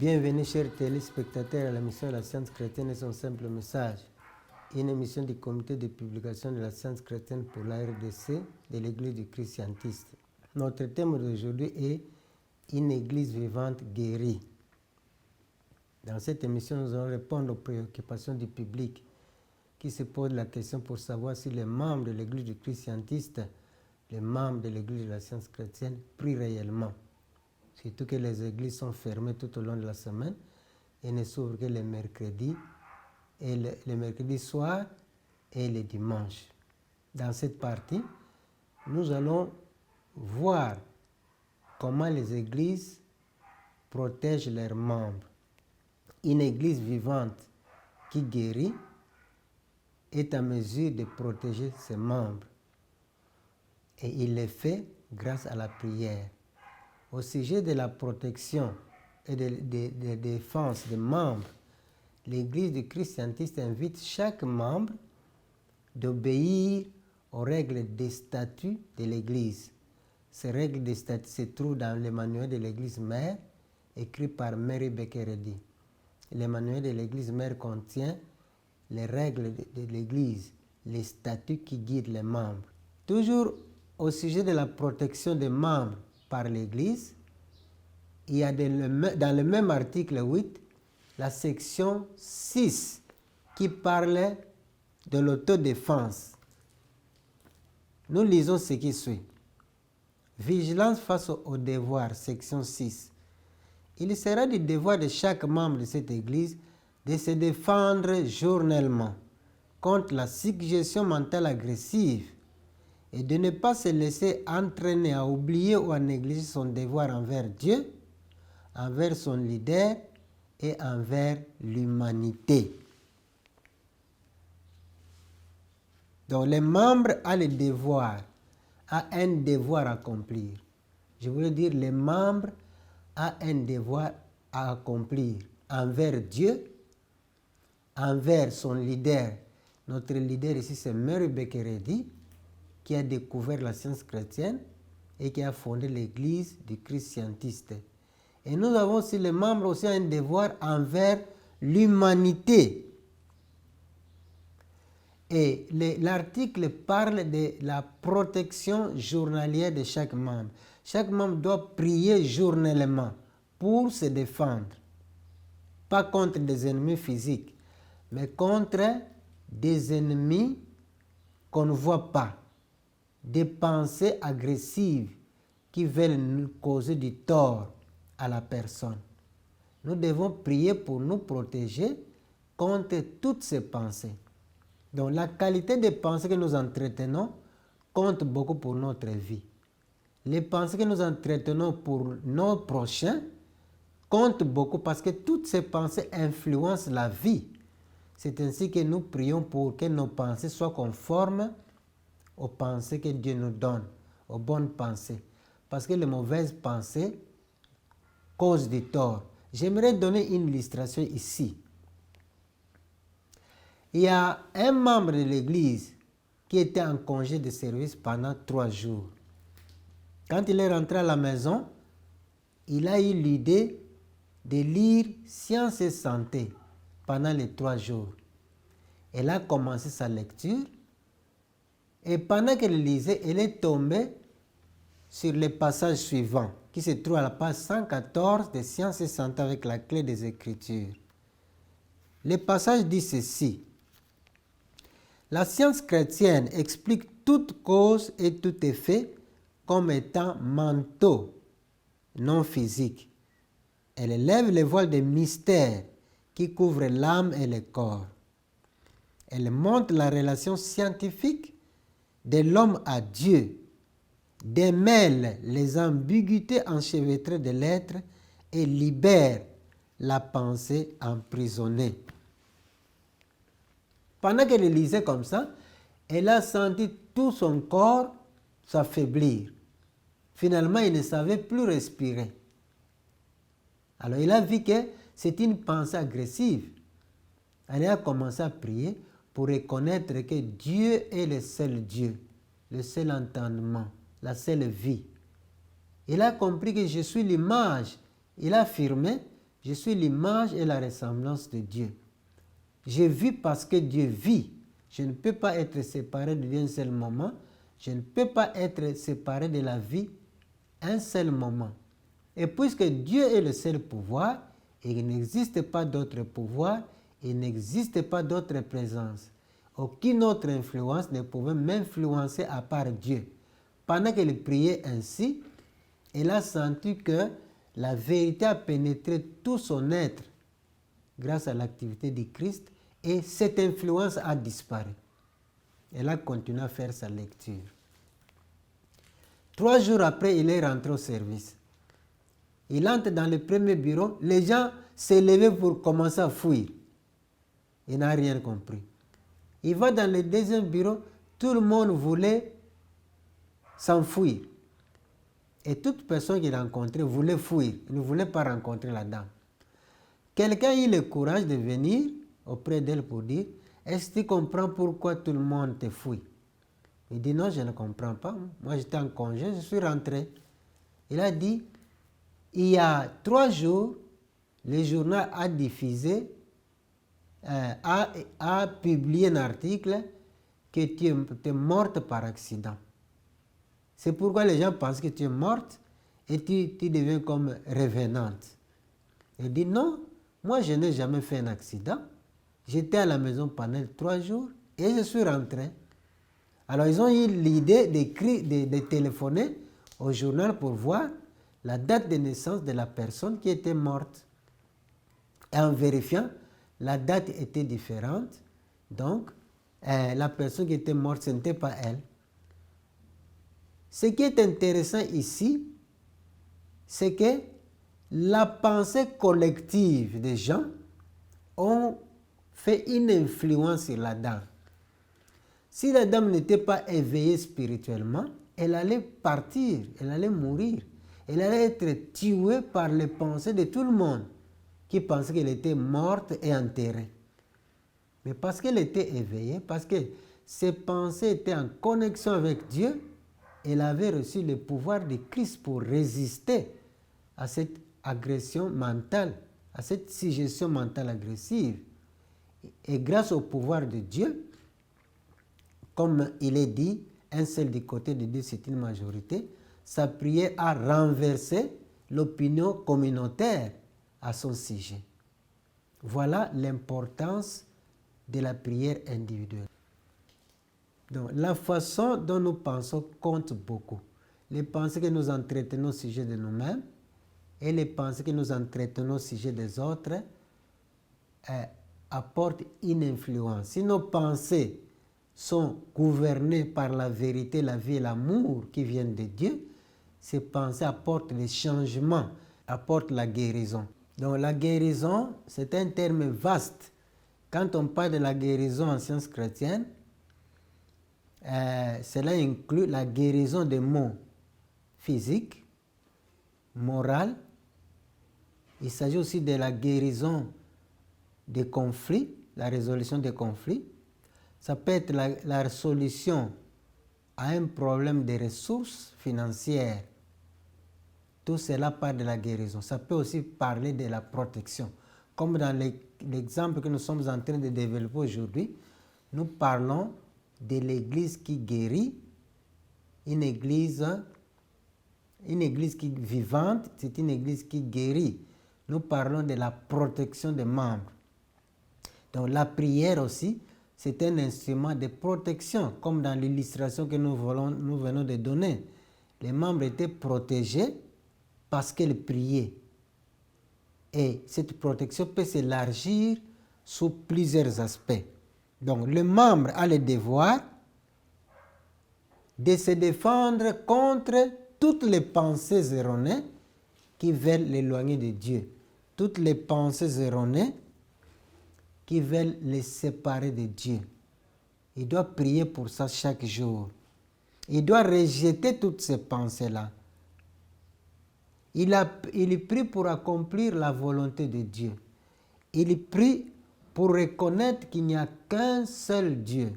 Bienvenue chers téléspectateurs à l'émission de la science chrétienne et son simple message. Une émission du comité de publication de la science chrétienne pour la RDC de l'Église du Christ scientiste. Notre thème d'aujourd'hui est une Église vivante guérie. Dans cette émission, nous allons répondre aux préoccupations du public qui se pose la question pour savoir si les membres de l'Église du Christ scientiste, les membres de l'Église de la science chrétienne, prient réellement. Surtout que les églises sont fermées tout au long de la semaine et ne s'ouvrent que les mercredis, et les mercredis soirs et les dimanches. Dans cette partie, nous allons voir comment les églises protègent leurs membres. Une église vivante qui guérit est en mesure de protéger ses membres. Et il le fait grâce à la prière. Au sujet de la protection et de défense des membres, l'Église du Christ scientiste invite chaque membre d'obéir aux règles des statuts de l'Église. Ces règles des statuts se trouvent dans le manuel de l'Église mère, écrit par Mary Baker Eddy. Le manuel de l'Église mère contient les règles de l'Église, les statuts qui guident les membres. Toujours au sujet de la protection des membres par l'Église, il y a dans le même article 8, la section 6 qui parle de l'autodéfense. Nous lisons ce qui suit. Vigilance face au devoir, section 6. Il sera du devoir de chaque membre de cette Église de se défendre journellement contre la suggestion mentale agressive et de ne pas se laisser entraîner à oublier ou à négliger son devoir envers Dieu, envers son leader et envers l'humanité. Donc les membres ont le devoir, a un devoir à accomplir. Je voulais dire les membres ont un devoir à accomplir envers Dieu, envers son leader. Notre leader ici c'est Mary Baker Eddy, qui a découvert la science chrétienne et qui a fondé l'Église du Christ scientiste. Et nous avons aussi les membres aussi un devoir envers l'humanité. Et l'article parle de la protection journalière de chaque membre. Chaque membre doit prier journellement pour se défendre. Pas contre des ennemis physiques, mais contre des ennemis qu'on ne voit pas. Des pensées agressives qui veulent nous causer du tort à la personne. Nous devons prier pour nous protéger contre toutes ces pensées. Donc la qualité des pensées que nous entretenons compte beaucoup pour notre vie. Les pensées que nous entretenons pour nos prochains comptent beaucoup parce que toutes ces pensées influencent la vie. C'est ainsi que nous prions pour que nos pensées soient conformes aux pensées que Dieu nous donne, aux bonnes pensées. Parce que les mauvaises pensées causent du tort. J'aimerais donner une illustration ici. Il y a un membre de l'Église qui était en congé de service pendant 3 jours. Quand il est rentré à la maison, il a eu l'idée de lire Science et Santé pendant les 3 jours. Elle a commencé sa lecture. Et pendant qu'elle lisait, elle est tombée sur le passage suivant, qui se trouve à la page 114 de Sciences et Santé avec la clé des Écritures. Le passage dit ceci. La science chrétienne explique toute cause et tout effet comme étant mentaux, non physiques. Elle lève le voile des mystères qui couvrent l'âme et le corps. Elle montre la relation scientifique de l'homme à Dieu, démêle les ambiguïtés enchevêtrées de l'être et libère la pensée emprisonnée. Pendant qu'elle lisait comme ça, elle a senti tout son corps s'affaiblir. Finalement, il ne savait plus respirer. Alors, il a vu que c'est une pensée agressive. Elle a commencé à prier pour reconnaître que Dieu est le seul Dieu, le seul entendement, la seule vie. Il a compris que je suis l'image. Il a affirmé Je suis l'image et la ressemblance de Dieu. Je vis parce que Dieu vit. Je ne peux pas être séparé de Dieu un seul moment. Je ne peux pas être séparé de la vie un seul moment. Et puisque Dieu est le seul pouvoir, il n'existe pas d'autre pouvoir, il n'existe pas d'autre présence. Aucune autre influence ne pouvait m'influencer à part Dieu. Pendant qu'elle priait ainsi, elle a senti que la vérité a pénétré tout son être grâce à l'activité du Christ et cette influence a disparu. Elle a continué à faire sa lecture. 3 jours après, il est rentré au service. Il entre dans le premier bureau, les gens s'est levé pour commencer à fuir. Il n'a rien compris. Il va dans le deuxième bureau, tout le monde voulait s'enfuir. Et toute personne qu'il rencontrait voulait fuir, il ne voulait pas rencontrer la dame. Quelqu'un a eu le courage de venir auprès d'elle pour dire, est-ce que tu comprends pourquoi tout le monde te fuit? Il dit, non, je ne comprends pas. Moi, j'étais en congé, je suis rentré. Il a dit, il y a 3 jours, le journal a diffusé, a publié un article que tu es morte par accident. C'est pourquoi les gens pensent que tu es morte et tu deviens comme revenante. Il dit non, moi je n'ai jamais fait un accident. J'étais à la maison pendant 3 jours et je suis rentré. Alors ils ont eu l'idée de téléphoner au journal pour voir la date de naissance de la personne qui était morte. Et en vérifiant, la date était différente. Donc, la personne qui était morte, ce n'était pas elle. Ce qui est intéressant ici, c'est que la pensée collective des gens ont fait une influence sur la dame. Si la dame n'était pas éveillée spirituellement, elle allait partir, elle allait mourir. Elle allait être tuée par les pensées de tout le monde qui pensait qu'elle était morte et enterrée. Mais parce qu'elle était éveillée, parce que ses pensées étaient en connexion avec Dieu, elle avait reçu le pouvoir de Christ pour résister à cette agression mentale, à cette suggestion mentale agressive. Et grâce au pouvoir de Dieu, comme il est dit, un seul du côté de Dieu, c'est une majorité, sa prière a renversé l'opinion communautaire à son sujet. Voilà l'importance de la prière individuelle. Donc, la façon dont nous pensons compte beaucoup. Les pensées que nous entretenons au sujet de nous-mêmes et les pensées que nous entretenons au sujet des autres apportent une influence. Si nos pensées sont gouvernées par la vérité, la vie et l'amour qui viennent de Dieu, ces pensées apportent des changements, apportent la guérison. Donc la guérison, c'est un terme vaste. Quand on parle de la guérison en sciences chrétiennes, cela inclut la guérison des maux physiques, morales. Il s'agit aussi de la guérison des conflits, la résolution des conflits. Ça peut être la solution à un problème de ressources financières. Tout cela parle de la guérison. Ça peut aussi parler de la protection. Comme dans l'exemple que nous sommes en train de développer aujourd'hui, nous parlons de l'Église qui guérit, une Église qui est vivante, c'est une Église qui guérit. Nous parlons de la protection des membres. Donc la prière aussi, c'est un instrument de protection, comme dans l'illustration que nous venons de donner. Les membres étaient protégés parce qu'ils priaient. Et cette protection peut s'élargir sous plusieurs aspects. Donc le membre a le devoir de se défendre contre toutes les pensées erronées qui veulent l'éloigner de Dieu. Toutes les pensées erronées qui veulent les séparer de Dieu. Il doit prier pour ça chaque jour. Il doit rejeter toutes ces pensées-là. Il prie pour accomplir la volonté de Dieu. Il prie pour reconnaître qu'il n'y a qu'un seul Dieu,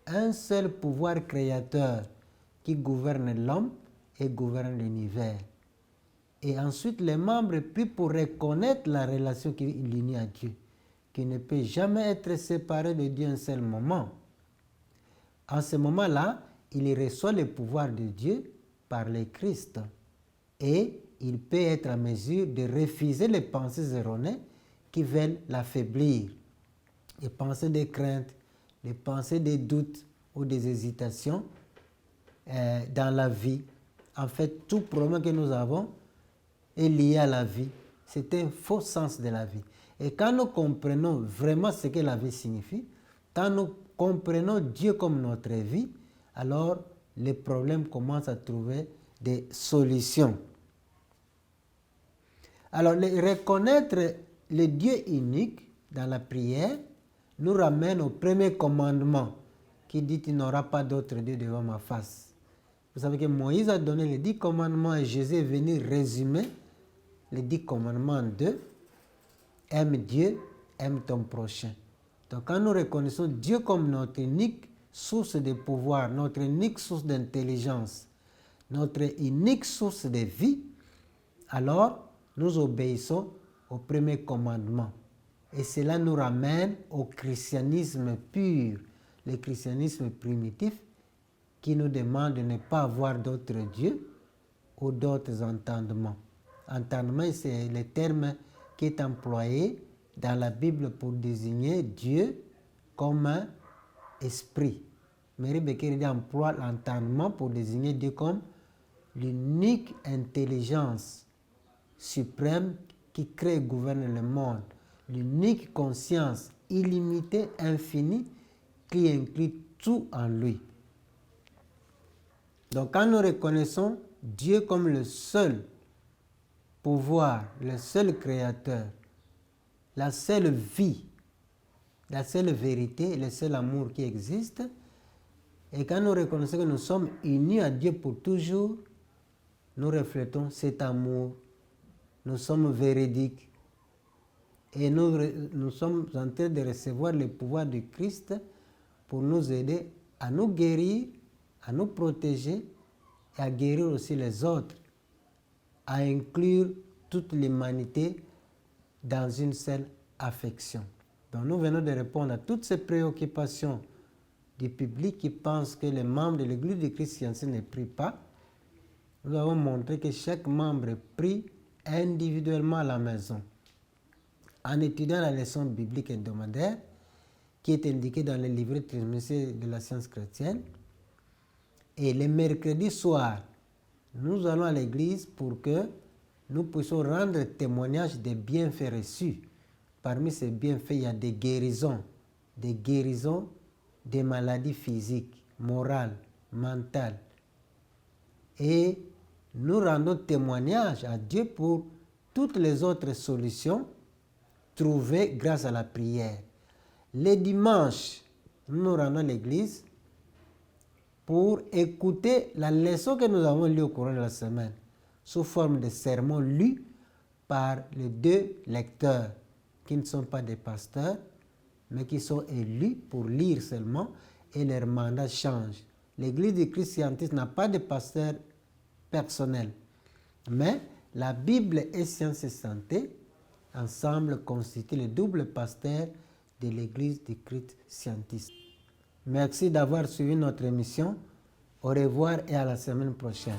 un seul pouvoir créateur qui gouverne l'homme et gouverne l'univers. Et ensuite, les membres prient pour reconnaître la relation qui l'unit à Dieu, qui ne peut jamais être séparée de Dieu un seul moment. En ce moment-là, il reçoit le pouvoir de Dieu par le Christ. Et il peut être en mesure de refuser les pensées erronées qui veulent l'affaiblir. Les pensées de crainte, les pensées de doute ou des hésitations dans la vie. En fait, tout problème que nous avons est lié à la vie. C'est un faux sens de la vie. Et quand nous comprenons vraiment ce que la vie signifie, quand nous comprenons Dieu comme notre vie, alors les problèmes commencent à trouver des solutions. Alors, reconnaître le Dieu unique dans la prière nous ramène au premier commandement qui dit « Tu n'auras pas d'autre Dieu devant ma face ». Vous savez que Moïse a donné les 10 commandements et Jésus est venu résumer les 10 commandements de « Aime Dieu, aime ton prochain ». Donc quand nous reconnaissons Dieu comme notre unique source de pouvoir, notre unique source d'intelligence, notre unique source de vie, alors nous obéissons au premier commandement. Et cela nous ramène au christianisme pur, le christianisme primitif qui nous demande de ne pas avoir d'autres dieux ou d'autres entendements. Entendement, c'est le terme qui est employé dans la Bible pour désigner Dieu comme un esprit. Mary Becker emploie l'entendement pour désigner Dieu comme l'unique intelligence suprême qui crée et gouverne le monde, l'unique conscience illimitée, infinie, qui inclut tout en lui. Donc quand nous reconnaissons Dieu comme le seul pouvoir, le seul créateur, la seule vie, la seule vérité, le seul amour qui existe, et quand nous reconnaissons que nous sommes unis à Dieu pour toujours, nous reflétons cet amour. Nous sommes véridiques et nous sommes en train de recevoir le pouvoir du Christ pour nous aider à nous guérir, à nous protéger et à guérir aussi les autres, à inclure toute l'humanité dans une seule affection. Donc nous venons de répondre à toutes ces préoccupations du public qui pense que les membres de l'Église du Christ scientifique ne prient pas. Nous avons montré que chaque membre prie individuellement à la maison, en étudiant la leçon biblique hebdomadaire qui est indiquée dans le livret trimestriel de la science chrétienne. Et le mercredi soir, nous allons à l'église pour que nous puissions rendre témoignage des bienfaits reçus. Parmi ces bienfaits, il y a des guérisons des maladies physiques, morales, mentales. Et nous rendons témoignage à Dieu pour toutes les autres solutions trouvées grâce à la prière. Les dimanches, nous nous rendons à l'église pour écouter la leçon que nous avons lue au cours de la semaine, sous forme de sermons lus par les 2 lecteurs, qui ne sont pas des pasteurs, mais qui sont élus pour lire seulement, et leur mandat change. L'Église du Christ scientifique n'a pas de pasteur personnel, mais la Bible et Sciences et Santé ensemble constituent le double pasteur de l'Église du Christ scientifique. Merci d'avoir suivi notre émission. Au revoir et à la semaine prochaine.